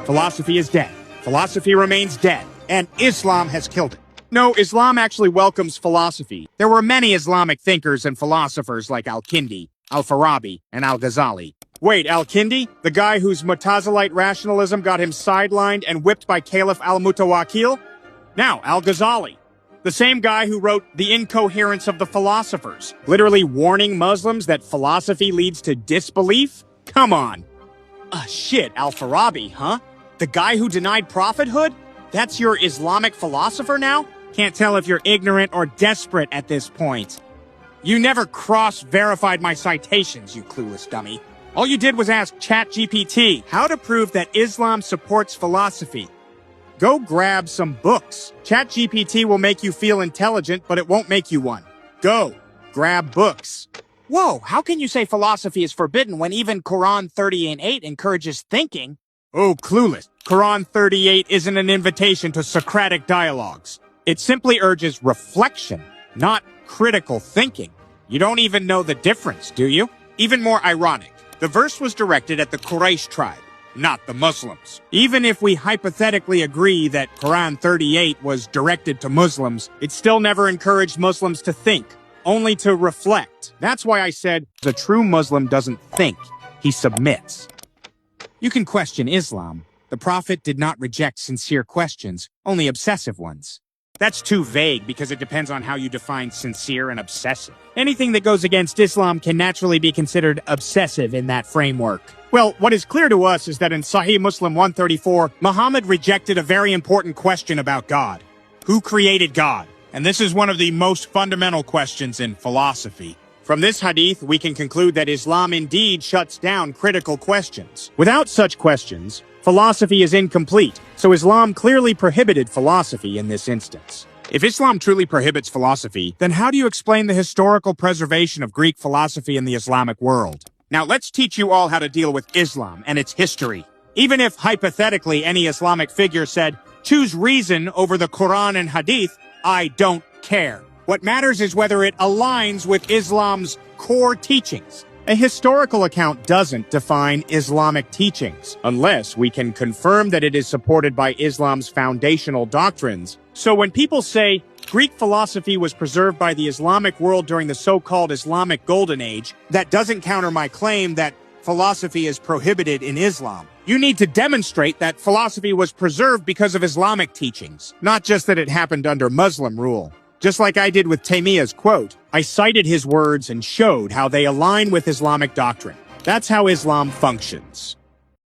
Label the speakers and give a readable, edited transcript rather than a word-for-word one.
Speaker 1: Philosophy is dead. Philosophy remains dead. And Islam has killed it. No, Islam actually welcomes philosophy. There were many Islamic thinkers and philosophers like Al-Kindi, Al-Farabi, and Al-Ghazali. Wait, Al-Kindi? The guy whose Mu'tazilite rationalism got him sidelined and whipped by Caliph al-Mutawakkil? Now, Al-Ghazali. The same guy who wrote The Incoherence of the Philosophers, literally warning Muslims that philosophy leads to disbelief? Come on. Shit, Al-Farabi, huh? The guy who denied prophethood? That's your Islamic philosopher now? Can't tell if you're ignorant or desperate at this point. You never cross-verified my citations, you clueless dummy. All you did was ask ChatGPT how to prove that Islam supports philosophy. Go grab some books. ChatGPT will make you feel intelligent, but it won't make you one. Go, grab books. Whoa, how can you say philosophy is forbidden when even Quran 30:8 encourages thinking? Oh, clueless. Quran 38 isn't an invitation to Socratic dialogues. It simply urges reflection, not critical thinking. You don't even know the difference, do you? Even more ironic, the verse was directed at the Quraysh tribe, not the Muslims. Even if we hypothetically agree that Quran 38 was directed to Muslims, it still never encouraged Muslims to think, only to reflect. That's why I said the true Muslim doesn't think, he submits. You can question Islam. The Prophet did not reject sincere questions, only obsessive ones. That's too vague because it depends on how you define sincere and obsessive. Anything that goes against Islam can naturally be considered obsessive in that framework. Well, what is clear to us is that in Sahih Muslim 134, Muhammad rejected a very important question about God. Who created God? And this is one of the most fundamental questions in philosophy. From this hadith, we can conclude that Islam indeed shuts down critical questions. Without such questions, philosophy is incomplete, so Islam clearly prohibited philosophy in this instance. If Islam truly prohibits philosophy, then how do you explain the historical preservation of Greek philosophy in the Islamic world? Now let's teach you all how to deal with Islam and its history. Even if, hypothetically, any Islamic figure said, choose reason over the Quran and Hadith, I don't care. What matters is whether it aligns with Islam's core teachings. A historical account doesn't define Islamic teachings, unless we can confirm that it is supported by Islam's foundational doctrines. So when people say, Greek philosophy was preserved by the Islamic world during the so-called Islamic Golden Age, that doesn't counter my claim that philosophy is prohibited in Islam. You need to demonstrate that philosophy was preserved because of Islamic teachings, not just that it happened under Muslim rule. Just like I did with Taymiyyah's quote, I cited his words and showed how they align with Islamic doctrine. That's how Islam functions.